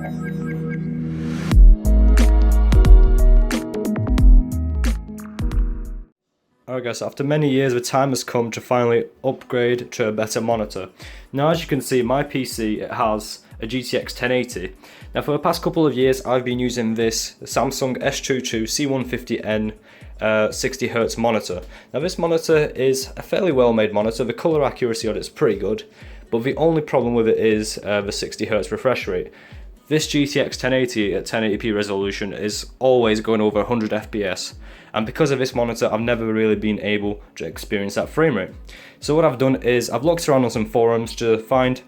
Alright guys, so after many years the time has come to finally upgrade to a better monitor. Now as you can see, my PC, it has a GTX 1080. Now for the past couple of years I've been using this Samsung S22 C150N 60Hz monitor. Now this monitor is a fairly well made monitor, the colour accuracy on it is pretty good, but the only problem with it is the 60Hz refresh rate. This GTX 1080 at 1080p resolution is always going over 100 FPS, and because of this monitor I've never really been able to experience that frame rate. So what I've done is I've looked around on some forums to find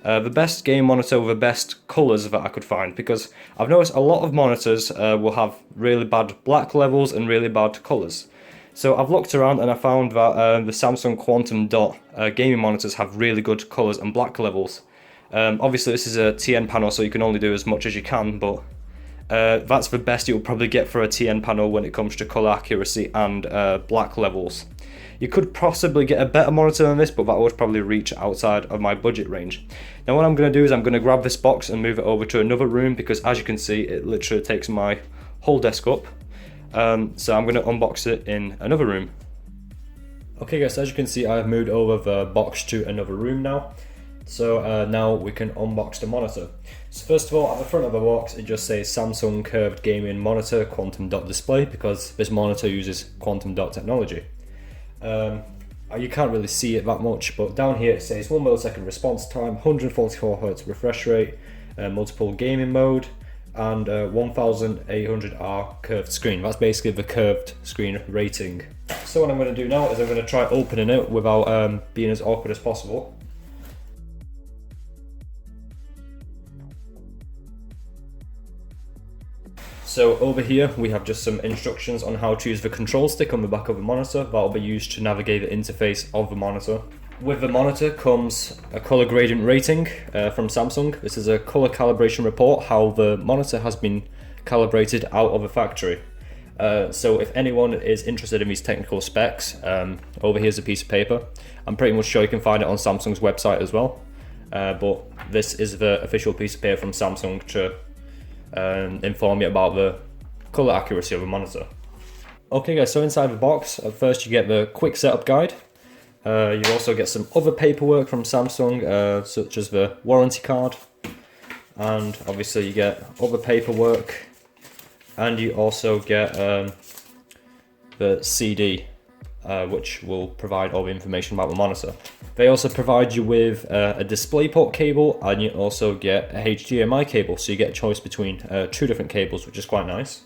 the best game monitor with the best colours that I could find, because I've noticed a lot of monitors will have really bad black levels and really bad colours. So I've looked around and I found that the Samsung Quantum Dot gaming monitors have really good colours and black levels. Obviously this is a TN panel, so you can only do as much as you can, but that's the best you'll probably get for a TN panel when it comes to colour accuracy and black levels. You could possibly get a better monitor than this, but that would probably reach outside of my budget range. Now what I'm going to do is I'm going to grab this box and move it over to another room, because as you can see it literally takes my whole desk up. So I'm going to unbox it in another room. Okay guys, as you can see I've moved over the box to another room now. So now we can unbox the monitor. So first of all, at the front of the box it just says Samsung Curved Gaming Monitor Quantum Dot Display, because this monitor uses quantum dot technology. You can't really see it that much, but down here it says 1 millisecond response time, 144Hz refresh rate, multiple gaming mode, and 1800R curved screen. That's basically the curved screen rating. So what I'm going to do now is I'm going to try opening it without being as awkward as possible. So over here we have just some instructions on how to use the control stick on the back of the monitor. That will be used to navigate the interface of the monitor. With the monitor comes a color gradient rating from Samsung. This is a color calibration report, how the monitor has been calibrated out of the factory. So if anyone is interested in these technical specs, over here's a piece of paper. I'm pretty much sure you can find it on Samsung's website as well. But this is the official piece of paper from Samsung to inform you about the color accuracy of a monitor. Okay guys, so inside the box, at first you get the quick setup guide. You also get some other paperwork from Samsung, such as the warranty card, and obviously you get other paperwork, and you also get the CD, which will provide all the information about the monitor. They also provide you with a DisplayPort cable, and you also get a HDMI cable, so you get a choice between 2 different cables, which is quite nice.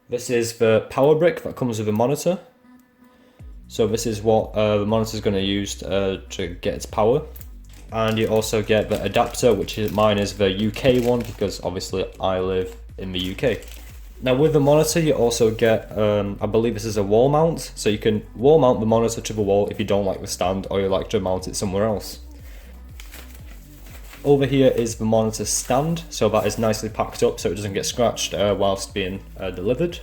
This is the power brick that comes with the monitor. So this is what the monitor is going to use to get its power. And you also get the adapter, which mine is the UK one, because obviously I live in the UK. Now with the monitor you also get, I believe this is a wall mount, so you can wall mount the monitor to the wall if you don't like the stand or you like to mount it somewhere else. Over here is the monitor stand, so that is nicely packed up so it doesn't get scratched whilst being delivered.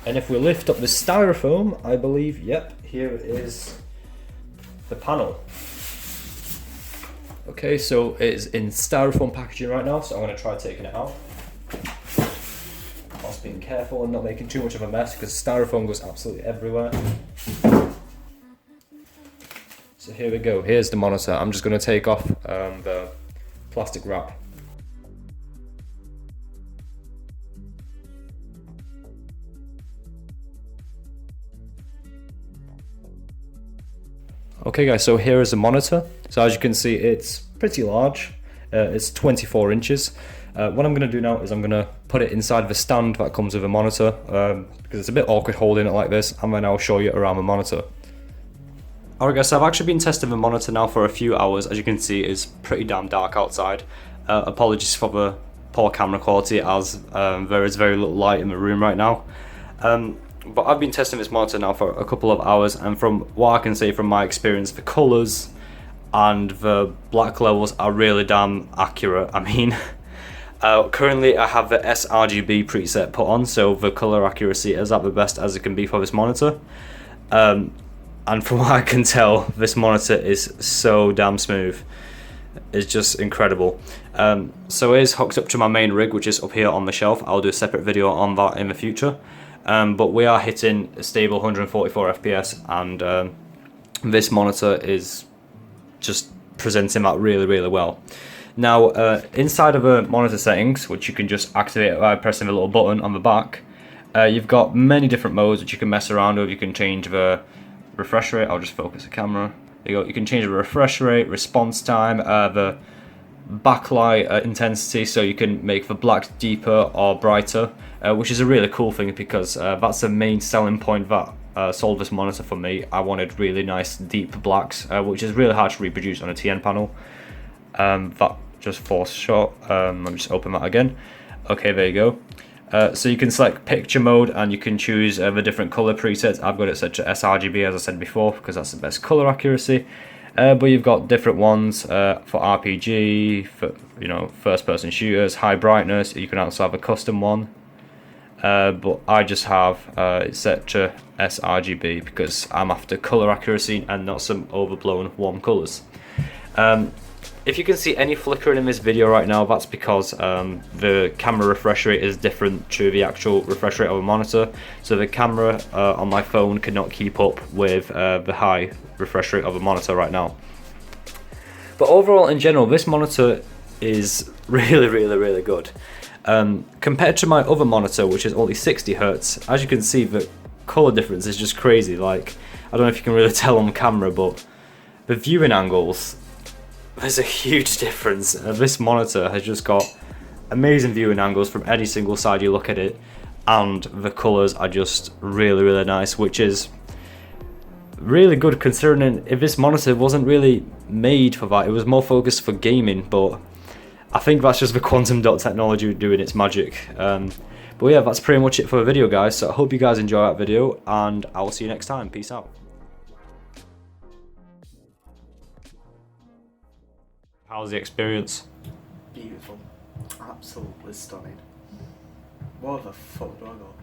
And if we lift up the styrofoam, I believe, yep, here is the panel. Okay, so it is in styrofoam packaging right now, so I'm going to try taking it out. Whilst being careful and not making too much of a mess, because styrofoam goes absolutely everywhere. So here we go, here's the monitor. I'm just going to take off the plastic wrap. Okay guys, so here is the monitor. So as you can see, it's pretty large. It's 24 inches. What I'm going to do now is I'm going to put it inside the stand that comes with the monitor, because it's a bit awkward holding it like this, and then I'll show you around the monitor. Alright guys, so I've actually been testing the monitor now for a few hours. As you can see, it's pretty damn dark outside. Apologies for the poor camera quality, as there is very little light in the room right now. But I've been testing this monitor now for a couple of hours, and from what I can say from my experience, the colours and the black levels are really damn accurate. I mean, currently I have the SRGB preset put on, so the colour accuracy is at the best as it can be for this monitor. And from what I can tell, this monitor is so damn smooth. is just incredible. So it is hooked up to my main rig, which is up here on the shelf. I'll do a separate video on that in the future. But we are hitting a stable 144 FPS, and this monitor is just presenting that really, really well. Now, inside of the monitor settings, which you can just activate by pressing the little button on the back, you've got many different modes which you can mess around with. You can change the refresh rate. I'll just focus the camera. There you go. You can change the refresh rate, response time, the backlight intensity, so you can make the black deeper or brighter, which is a really cool thing, because that's the main selling point that sold this monitor for me. I wanted really nice deep blacks, which is really hard to reproduce on a TN panel. That just forced shot. Let me just open that again. Okay, there you go. So you can select picture mode, and you can choose the different color presets. I've got it set to sRGB, as I said before, because that's the best color accuracy. But you've got different ones for RPG, for first person shooters, high brightness. You can also have a custom one, but I just have it set to sRGB because I'm after color accuracy and not some overblown warm colors. If you can see any flickering in this video right now, that's because the camera refresh rate is different to the actual refresh rate of a monitor. So the camera on my phone cannot keep up with the high refresh rate of a monitor right now. But overall, in general, this monitor is really, really, really good. Compared to my other monitor, which is only 60 Hz, as you can see, the color difference is just crazy. Like, I don't know if you can really tell on camera, but the viewing angles, there's a huge difference. This monitor has just got amazing viewing angles from any single side you look at it, and the colours are just really, really nice, which is really good considering if this monitor wasn't really made for that. It was more focused for gaming, but I think that's just the quantum dot technology doing its magic. But yeah, that's pretty much it for the video, guys. So I hope you guys enjoy that video, and I will see you next time. Peace out. How's the experience? Beautiful. Absolutely stunning. What the fuck do I got?